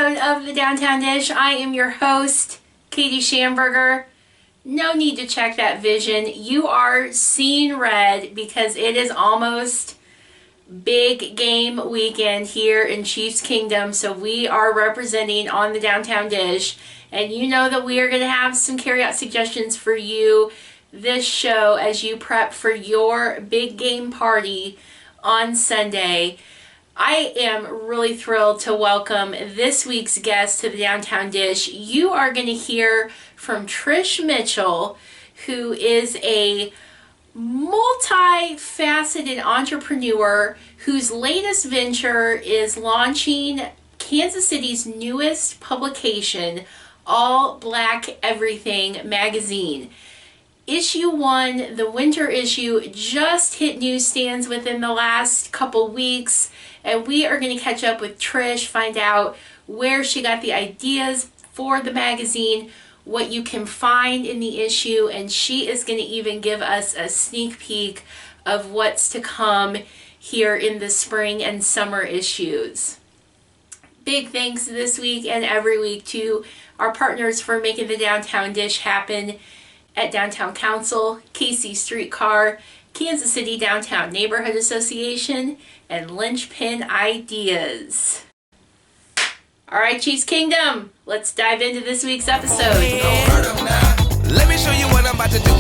episode of the Downtown Dish. I am your host, Katy Schamberger. No need to check that vision. You are seeing red because it is almost big game weekend here in Chiefs Kingdom. So we are representing on the Downtown Dish. And you know that we are going to have some carryout suggestions for you this show as you prep for your big game party on Sunday. I am really thrilled to welcome this week's guest to the Downtown Dish. You are going to hear from Trish Mitchell, who is a multifaceted entrepreneur whose latest venture is launching Kansas City's newest publication, All Black Everything magazine. Issue 1, the winter issue, just hit newsstands within the last couple weeks, and we are going to catch up with Trish, find out where she got the ideas for the magazine, what you can find in the issue, and she is going to even give us a sneak peek of what's to come here in the spring and summer issues. Big thanks this week and every week to our partners for making the Downtown Dish happen at Downtown Council, KC Streetcar, Kansas City Downtown Neighborhood Association, and Lynchpin Ideas. Alright, Chiefs Kingdom, let's dive into this week's episode. Let me show you what I'm about to do.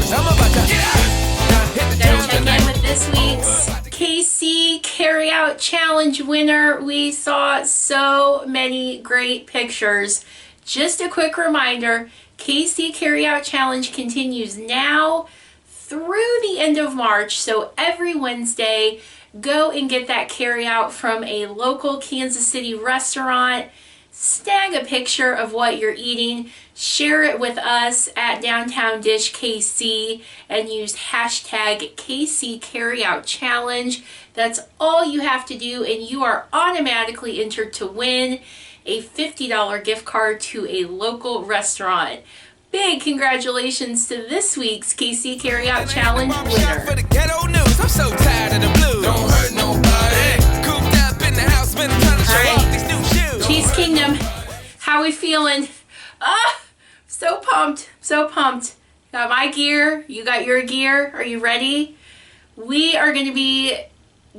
Gotta check in with this week's KC Carryout Challenge winner. We saw so many great pictures. Just a quick reminder, KC Carryout Challenge continues now through the end of March. So every Wednesday, go and get that carryout from a local Kansas City restaurant. Snag a picture of what you're eating, share it with us at Downtown Dish KC, and use hashtag KC Carryout Challenge. That's all you have to do, and you are automatically entered to win a $50 gift card to a local restaurant. Big congratulations to this week's KC Carryout Challenge winner. I'm so tired of the blues. Don't hurt nobody. Cooped up in the house, been trying to show off these new shoes. Chiefs Kingdom, how we feeling? So pumped, so pumped. Got my gear, you got your gear. Are you ready? We are going to be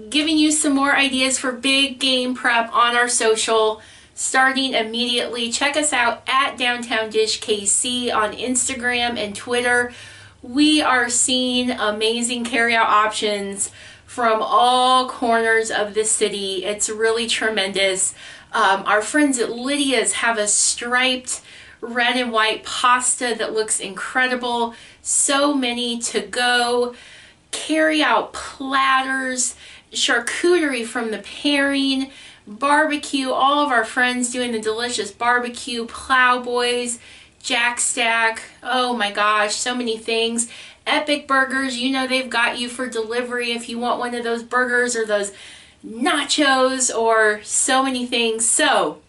giving you some more ideas for big game prep on our social starting immediately. Check us out at Downtown Dish KC on Instagram and Twitter. We are seeing amazing carryout options from all corners of the city. It's really tremendous. Our friends at Lydia's have a striped red and white pasta that looks incredible. So many to go. Carryout platters, charcuterie from the pairing, barbecue, all of our friends doing the delicious barbecue, Plowboys, Jack Stack, oh my gosh, so many things. Epic Burgers, you know they've got you for delivery if you want one of those burgers or those nachos or so many things. So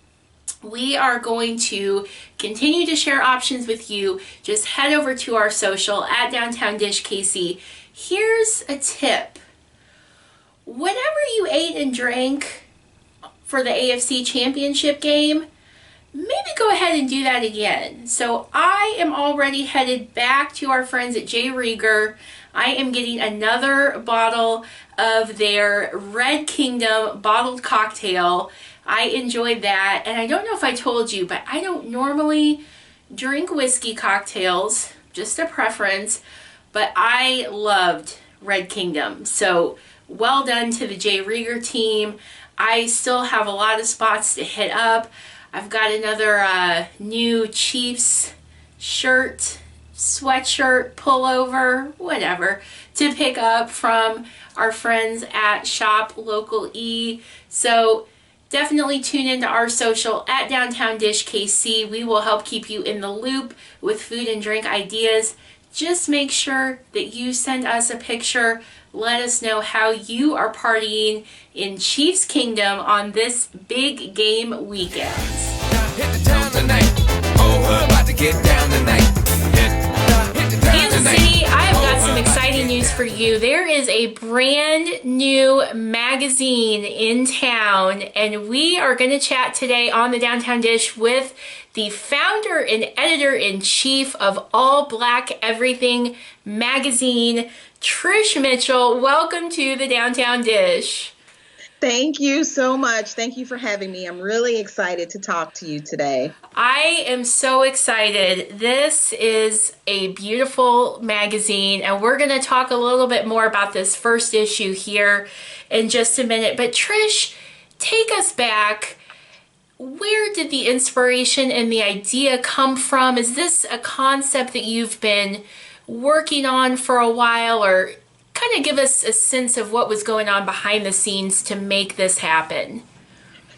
we are going to continue to share options with you. Just head over to our social at Downtown Dish KC. Here's a tip. Whatever you ate and drank for the AFC Championship game, maybe go ahead and do that again. So I am already headed back to our friends at J. Rieger. I am getting another bottle of their Red Kingdom bottled cocktail. I enjoyed that, and I don't know if I told you, but I don't normally drink whiskey cocktails, just a preference, but I loved Red Kingdom. So well done to the J. Rieger team. I still have a lot of spots to hit up. I've got another new Chiefs shirt, sweatshirt, pullover, whatever, to pick up from our friends at Shop Local E. So definitely tune into our social at Downtown Dish KC. We will help keep you in the loop with food and drink ideas. Just make sure that you send us a picture. Let us know how you are partying in Chiefs Kingdom on this big game weekend. Kansas City, I've got some exciting news for you. There is a brand new magazine in town, and we are going to chat today on the Downtown Dish with the founder and editor-in-chief of All Black Everything magazine, Trish Mitchell. Welcome to the Downtown Dish. Thank you so much. Thank you for having me. I'm really excited to talk to you today. I am so excited. This is a beautiful magazine, and we're going to talk a little bit more about this first issue here in just a minute. But Trish, take us back. Where did the inspiration and the idea come from? Is this a concept that you've been working on for a while, or kind of give us a sense of what was going on behind the scenes to make this happen?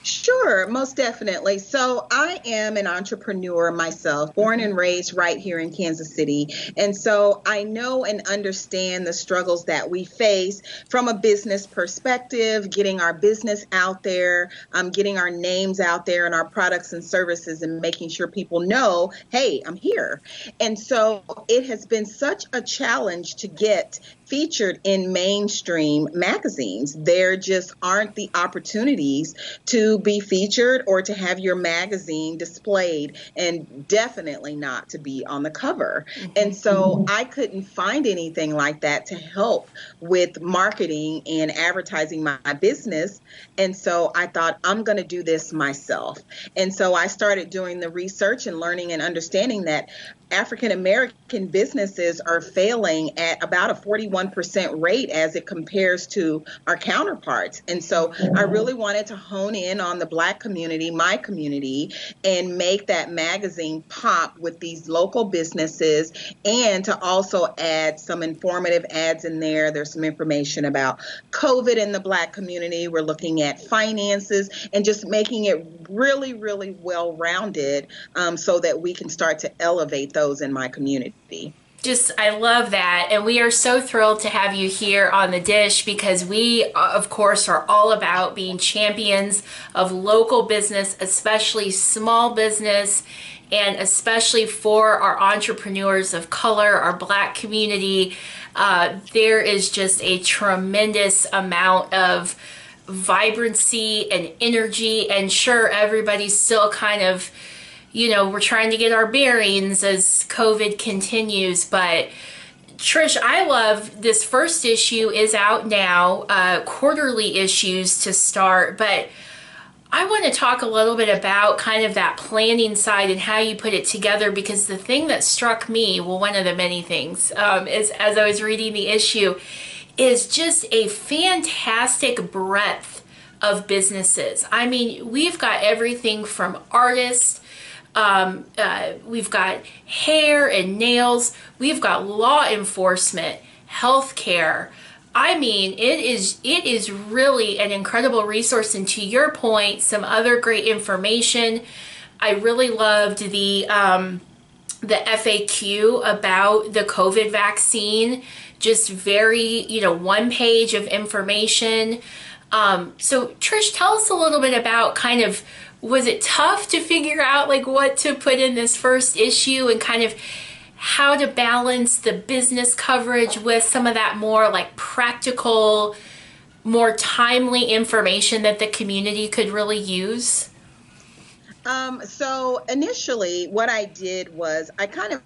Sure, most definitely. So I am an entrepreneur myself, born and raised right here in Kansas City. And so I know and understand the struggles that we face from a business perspective, getting our business out there, getting our names out there and our products and services, and making sure people know, hey, I'm here. And so it has been such a challenge to get featured in mainstream magazines. There just aren't the opportunities to be featured or to have your magazine displayed, and definitely not to be on the cover. And so I couldn't find anything like that to help with marketing and advertising my business. And so I thought, I'm going to do this myself. And so I started doing the research and learning and understanding that African American businesses are failing at about a 41% rate as it compares to our counterparts. And so I really wanted to hone in on the Black community, my community, and make that magazine pop with these local businesses, and to also add some informative ads in there. There's some information about COVID in the Black community. We're looking at finances and just making it really, really well-rounded so that we can start to elevate those in my community. I love that. And we are so thrilled to have you here on the Dish, because we, of course, are all about being champions of local business, especially small business, and especially for our entrepreneurs of color, our Black community. There is just a tremendous amount of vibrancy and energy, and sure, everybody's still kind of, we're trying to get our bearings as COVID continues. But Trish, I love this first issue is out now, quarterly issues to start. But I want to talk a little bit about kind of that planning side and how you put it together, because the thing that struck me, well, one of the many things, is as I was reading the issue, is just a fantastic breadth of businesses. I mean, we've got everything from artists, we've got hair and nails, we've got law enforcement, healthcare. I mean, it is really an incredible resource. And to your point, some other great information. I really loved the FAQ about the COVID vaccine. Just very, one page of information. So Trish, tell us a little bit about kind of, was it tough to figure out like what to put in this first issue, and kind of how to balance the business coverage with some of that more like practical, more timely information that the community could really use? So initially what I did was I kind of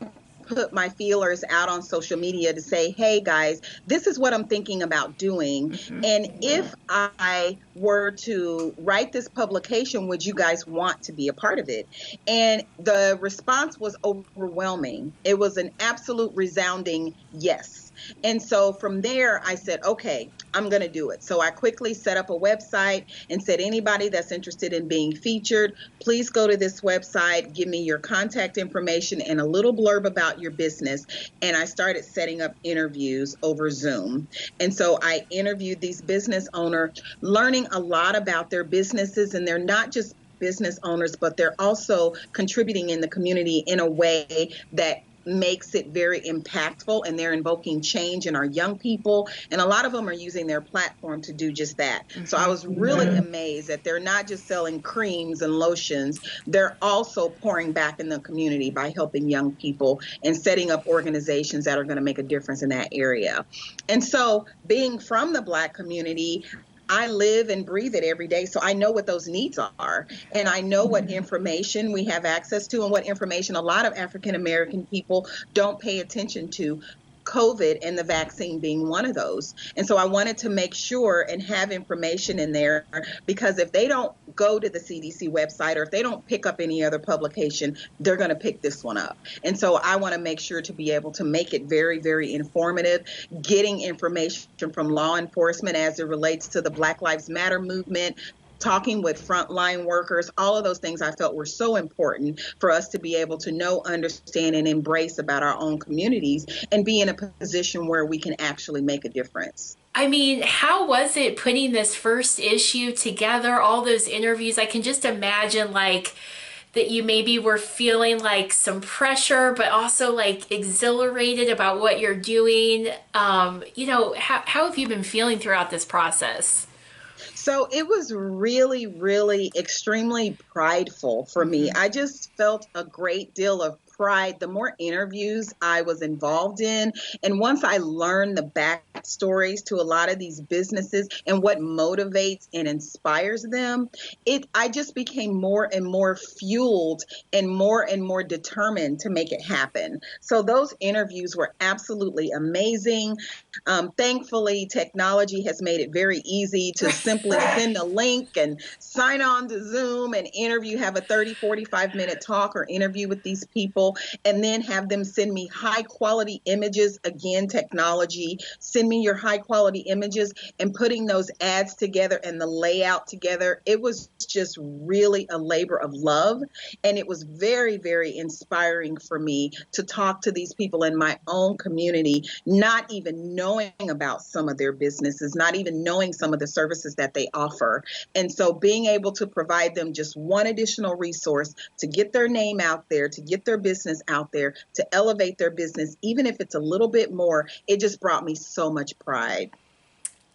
put my feelers out on social media to say, hey guys, this is what I'm thinking about doing. And if I were to write this publication, would you guys want to be a part of it? And the response was overwhelming. It was an absolute resounding yes. And so from there, I said, okay, I'm going to do it. So I quickly set up a website and said, anybody that's interested in being featured, please go to this website, give me your contact information and a little blurb about your business. And I started setting up interviews over Zoom. And so I interviewed these business owners, learning a lot about their businesses, and they're not just business owners, but they're also contributing in the community in a way that makes it very impactful, and they're invoking change in our young people. And a lot of them are using their platform to do just that. So I was really amazed that they're not just selling creams and lotions, they're also pouring back in the community by helping young people and setting up organizations that are going to make a difference in that area. And so being from the Black community, I live and breathe it every day. So I know what those needs are. And I know what information we have access to and what information a lot of African American people don't pay attention to. COVID and the vaccine being one of those. And so I wanted to make sure and have information in there, because if they don't go to the CDC website or if they don't pick up any other publication, they're going to pick this one up. And so I want to make sure to be able to make it very, very informative, getting information from law enforcement as it relates to the Black Lives Matter movement, talking with frontline workers, all of those things I felt were so important for us to be able to know, understand, and embrace about our own communities and be in a position where we can actually make a difference. I mean, how was it putting this first issue together, all those interviews? I can just imagine like that you maybe were feeling like some pressure, but also like exhilarated about what you're doing. How have you been feeling throughout this process? So it was really, really extremely prideful for me. I just felt a great deal of pride the more interviews I was involved in. And once I learned the backstories to a lot of these businesses and what motivates and inspires them, I just became more and more fueled and more determined to make it happen. So those interviews were absolutely amazing. Thankfully, technology has made it very easy to simply send a link and sign on to Zoom and have a 30, 45-minute talk or interview with these people, and then have them send me high quality images. Again, technology, send me your high quality images, and putting those ads together and the layout together. It was just really a labor of love. And it was very, very inspiring for me to talk to these people in my own community, not even knowing about some of their businesses, not even knowing some of the services that they offer. And so being able to provide them just one additional resource to get their name out there, to get their business out there, to elevate their business, even if it's a little bit more, it just brought me so much pride.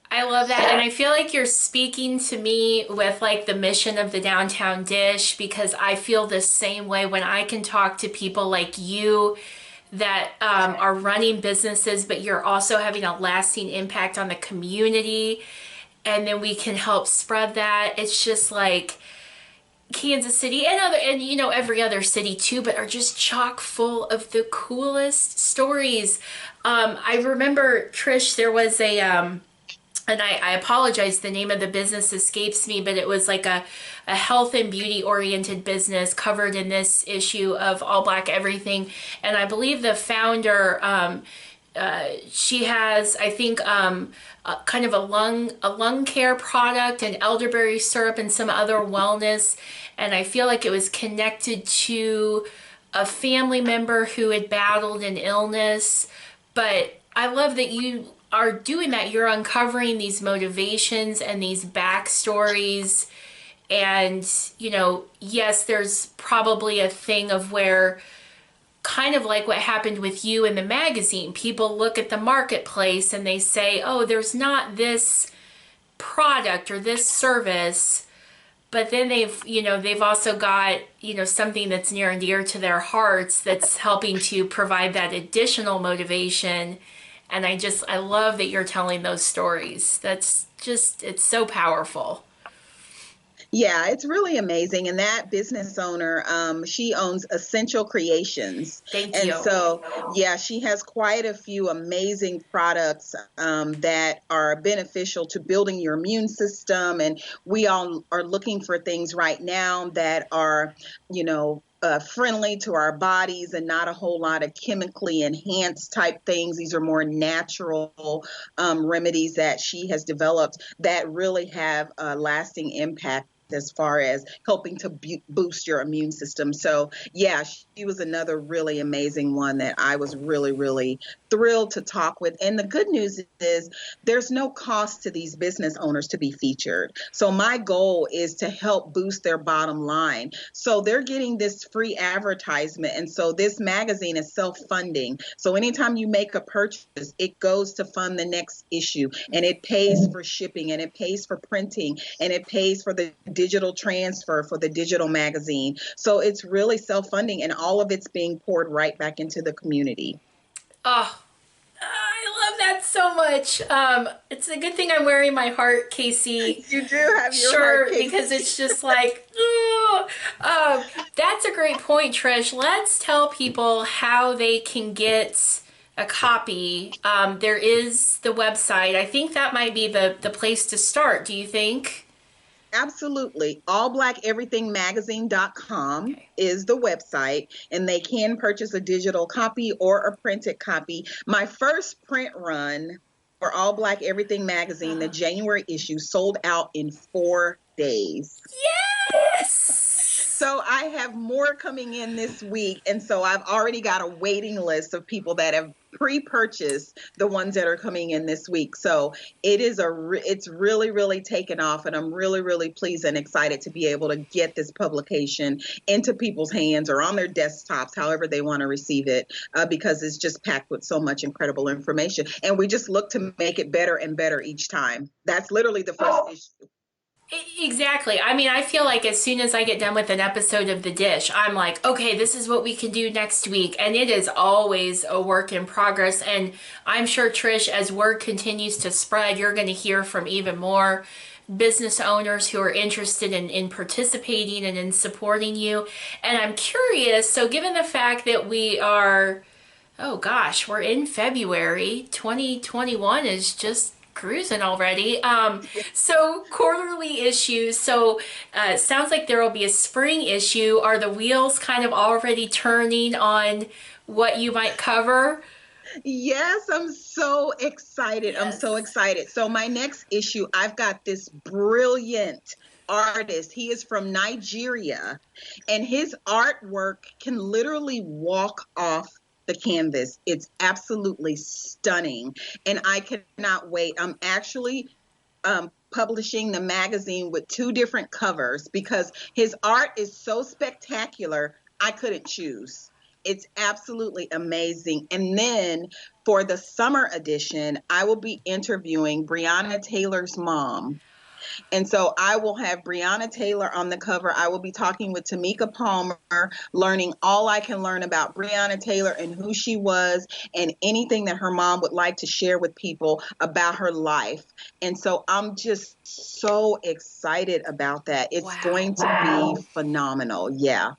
I love that. And I feel like you're speaking to me with like the mission of the Downtown Dish, because I feel the same way when I can talk to people like you that are running businesses, but you're also having a lasting impact on the community. And then we can help spread that. It's just like Kansas City and every other city too, but are just chock full of the coolest stories. I remember, Trish, there was a and I apologize, the name of the business escapes me, but it was like a health and beauty oriented business covered in this issue of All Black Everything. And I believe the founder, she has, I think, kind of a lung care product and elderberry syrup and some other wellness. And I feel like it was connected to a family member who had battled an illness. But I love that you are doing that. You're uncovering these motivations and these backstories. And, yes, there's probably a thing of where, kind of like what happened with you in the magazine, people look at the marketplace and they say, oh, there's not this product or this service, but then they've also got, something that's near and dear to their hearts that's helping to provide that additional motivation. And I love that you're telling those stories. It's so powerful. Yeah, it's really amazing. And that business owner, she owns Essential Creations. Thank you. And so, yeah, she has quite a few amazing products that are beneficial to building your immune system. And we all are looking for things right now that are, friendly to our bodies and not a whole lot of chemically enhanced type things. These are more natural remedies that she has developed that really have a lasting impact as far as helping to boost your immune system. So yeah, she was another really amazing one that I was really, really thrilled to talk with. And the good news is there's no cost to these business owners to be featured. So my goal is to help boost their bottom line. So they're getting this free advertisement. And so this magazine is self-funding. So anytime you make a purchase, it goes to fund the next issue, and it pays for shipping, and it pays for printing, and it pays for the digital transfer for the digital magazine. So it's really self-funding, and all of it's being poured right back into the community. Oh, I love that so much. It's a good thing I'm wearing my heart, Casey. You do have your heart, Casey. Because it's just like, that's a great point, Trish. Let's tell people how they can get a copy. There is the website. I think that might be the place to start. Do you think? Absolutely. allblackeverythingmagazine.com is the website, and they can purchase a digital copy or a printed copy. My first print run for All Black Everything Magazine, the January issue, sold out in 4 days. Yes! So I have more coming in this week, and so I've already got a waiting list of people that have pre-purchased the ones that are coming in this week. So it's really, really taken off, and I'm really, really pleased and excited to be able to get this publication into people's hands or on their desktops, however they want to receive it, because it's just packed with so much incredible information. And we just look to make it better and better each time. That's literally the first issue. Exactly. I mean, I feel like as soon as I get done with an episode of The Dish, I'm like, okay, this is what we can do next week. And it is always a work in progress. And I'm sure, Trish, as word continues to spread, you're going to hear from even more business owners who are interested in participating and in supporting you. And I'm curious, so given the fact that we are, oh gosh, we're in February, 2021 is just cruising already. So quarterly issues. So it sounds like there will be a spring issue. Are the wheels kind of already turning on what you might cover? Yes, I'm so excited. Yes. I'm so excited. So my next issue, I've got this brilliant artist. He is from Nigeria, and his artwork can literally walk off the canvas. It's absolutely stunning, and I cannot wait. I'm actually publishing the magazine with 2 different covers because his art is so spectacular. I couldn't choose. It's absolutely amazing. And then for the summer edition, I will be interviewing Breonna Taylor's mom. And so I will have Breonna Taylor on the cover. I will be talking with Tamika Palmer, learning all I can learn about Breonna Taylor and who she was and anything that her mom would like to share with people about her life. And so I'm just so excited about that. It's going to be phenomenal. Yeah.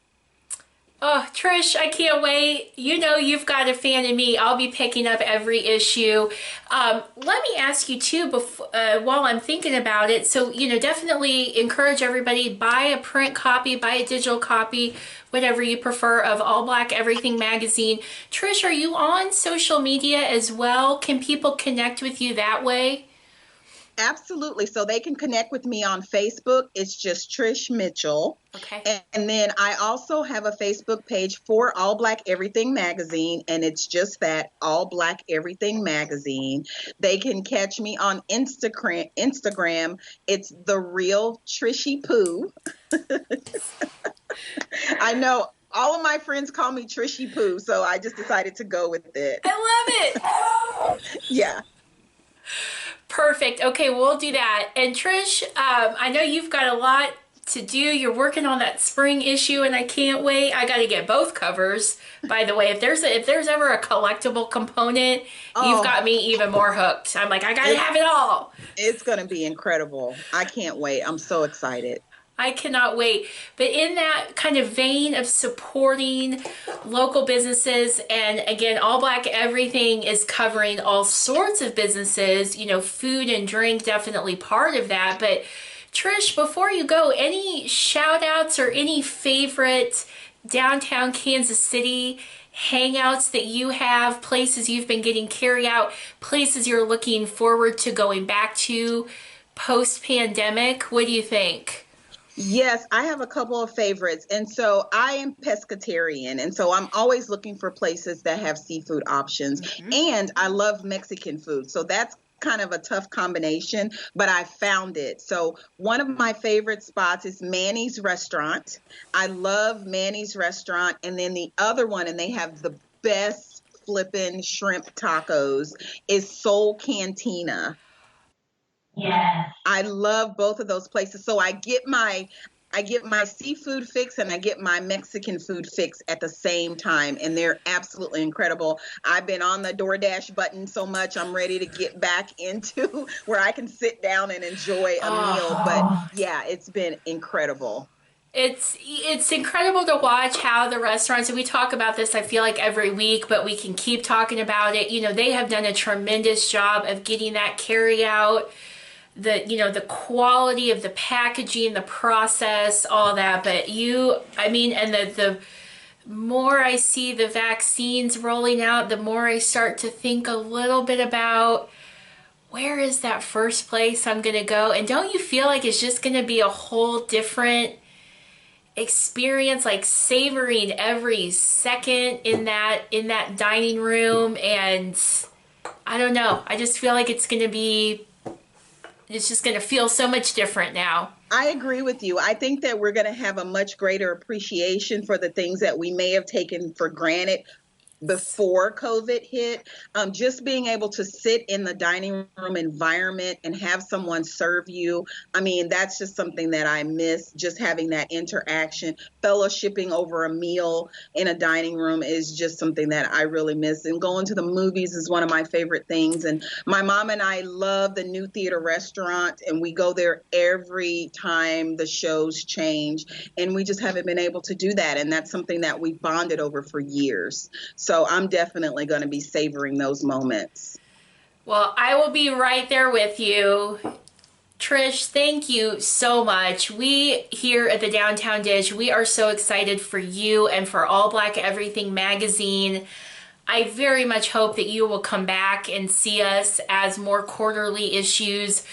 Oh, Trish, I can't wait. You know you've got a fan in me. I'll be picking up every issue. Let me ask you too, while I'm thinking about it. So, definitely encourage everybody, buy a print copy, buy a digital copy, whatever you prefer, of All Black Everything Magazine. Trish, are you on social media as well? Can people connect with you that way? Absolutely. So they can connect with me on Facebook. It's just Trish Mitchell. Okay. And then I also have a Facebook page for All Black Everything Magazine, and it's just that, All Black Everything Magazine. They can catch me on Instagram. It's The Real Trishy Poo. I know all of my friends call me Trishy Poo, so I just decided to go with it. I love it. Yeah. Perfect. Okay, we'll do that. And Trish, I know you've got a lot to do. You're working on that spring issue, and I can't wait. I got to get both covers. By the way, if there's ever a collectible component, you've got me even more hooked. I'm like, I got to have it all. It's going to be incredible. I can't wait. I'm so excited. I cannot wait. But in that kind of vein of supporting local businesses, and again, All Black Everything is covering all sorts of businesses, food and drink, definitely part of that. But Trish, before you go, any shout outs or any favorite downtown Kansas City hangouts that you have, places you've been getting Carryout, places you're looking forward to going back to post-pandemic? What do you think? Yes, I have a couple of favorites. And so I am pescatarian. And so I'm always looking for places that have seafood options. And I love Mexican food. So that's kind of a tough combination, but I found it. So one of my favorite spots is Manny's Restaurant. I love Manny's Restaurant. And then the other one, and they have the best flippin' shrimp tacos, is Soul Cantina. Yes. I love both of those places. So I get my seafood fix and I get my Mexican food fix at the same time, and they're absolutely incredible. I've been on the DoorDash button so much, I'm ready to get back into where I can sit down and enjoy a meal. But yeah, it's been incredible. It's incredible to watch how the restaurants, and we talk about this I feel like every week, but we can keep talking about it. They have done a tremendous job of getting that carry out, the quality of the packaging, the process, all that. But the more I see the vaccines rolling out, the more I start to think a little bit about where is that first place I'm gonna go. And don't you feel like it's just gonna be a whole different experience, like savoring every second in that dining room? And I don't know, I just feel like it's just gonna feel so much different now. I agree with you. I think that we're going to have a much greater appreciation for the things that we may have taken for granted before COVID hit. Just being able to sit in the dining room environment and have someone serve you. I mean, that's just something that I miss, just having that interaction. Fellowshipping over a meal in a dining room is just something that I really miss. And going to the movies is one of my favorite things. And my mom and I love the New Theater Restaurant, and we go there every time the shows change. And we just haven't been able to do that. And that's something that we bonded over for years. So I'm definitely going to be savoring those moments. Well, I will be right there with you. Trish, thank you so much. We here at the Downtown Dish, we are so excited for you and for All Black Everything magazine. I very much hope that you will come back and see us as more quarterly issues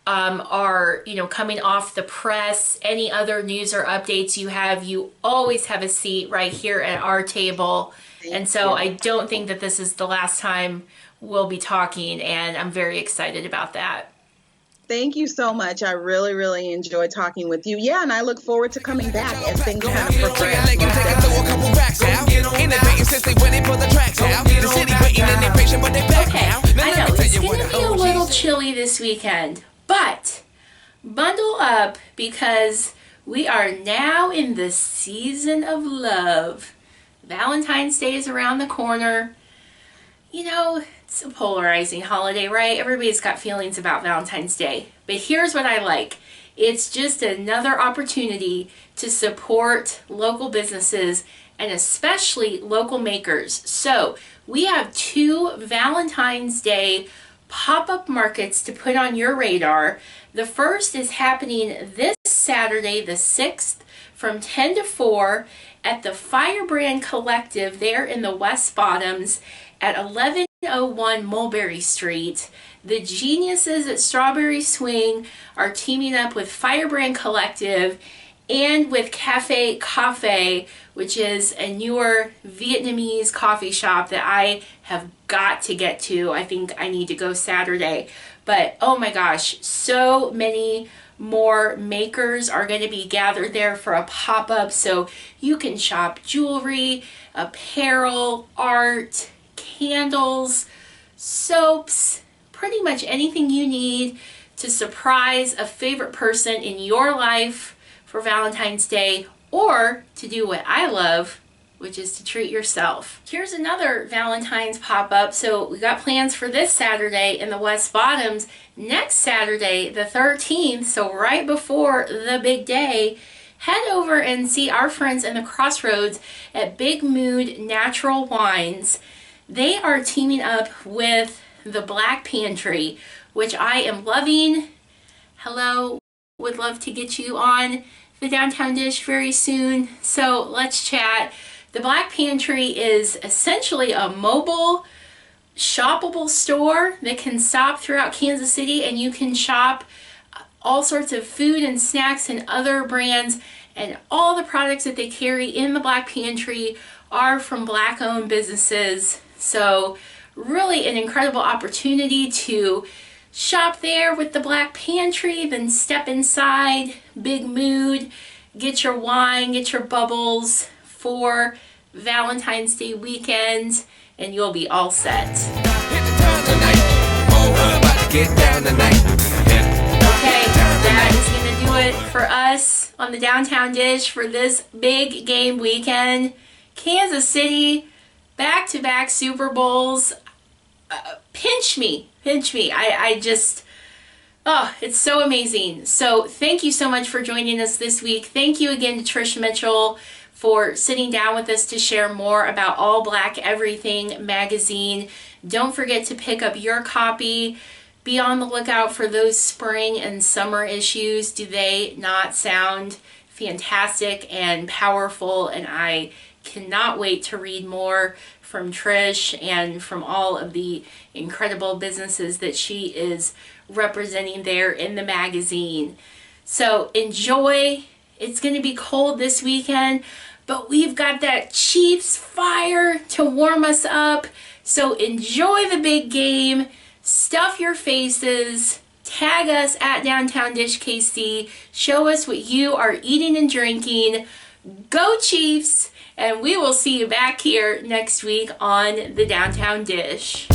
are coming off the press. Any other news or updates you have, you always have a seat right here at our table. And so I don't think that this is the last time we'll be talking, and I'm very excited about that. Thank you so much. I really, really enjoy talking with you. Yeah, and I look forward to coming back as things kind of progress. Okay, I know it's going to be a little chilly this weekend, but bundle up because we are now in the season of love. Valentine's Day is around the corner. It's a polarizing holiday, right? Everybody's got feelings about Valentine's Day. But here's what I like. It's just another opportunity to support local businesses and especially local makers. So we have 2 Valentine's Day pop-up markets to put on your radar. The first is happening this Saturday, the 6th, from 10 to 4 at the Firebrand Collective there in the West Bottoms at 1101 Mulberry Street. The geniuses at Strawberry Swing are teaming up with Firebrand Collective and with Cafe, which is a newer Vietnamese coffee shop that I have got to get to. I think I need to go Saturday. But oh my gosh, so many more makers are going to be gathered there for a pop-up, so you can shop jewelry, apparel, art, candles, soaps, pretty much anything you need to surprise a favorite person in your life for Valentine's Day, or to do what I love, which is to treat yourself. Here's another Valentine's pop-up. So we got plans for this Saturday in the West Bottoms. Next Saturday, the 13th, so right before the big day, head over and see our friends in the Crossroads at Big Mood Natural Wines. They are teaming up with the Black Pantry, which I am loving. Hello, would love to get you on the Downtown Dish very soon. So let's chat. The Black Pantry is essentially a mobile, shoppable store that can stop throughout Kansas City, and you can shop all sorts of food and snacks and other brands, and all the products that they carry in the Black Pantry are from Black-owned businesses. So really an incredible opportunity to shop there with the Black Pantry, then step inside, big mood, get your wine, get your bubbles for Valentine's Day weekend, and you'll be all set. Okay, that is going to do it for us on the Downtown Dish for this big game weekend. Kansas City, back-to-back Super Bowls. Pinch me. I just, oh, it's so amazing. So thank you so much for joining us this week. Thank you again to Trish Mitchell for sitting down with us to share more about All Black Everything magazine. Don't forget to pick up your copy. Be on the lookout for those spring and summer issues. Do they not sound fantastic and powerful? And I cannot wait to read more from Trish and from all of the incredible businesses that she is representing there in the magazine. So enjoy. It's going to be cold this weekend, but we've got that Chiefs fire to warm us up. So enjoy the big game. Stuff your faces. Tag us at Downtown Dish KC. Show us what you are eating and drinking. Go Chiefs! And we will see you back here next week on the Downtown Dish.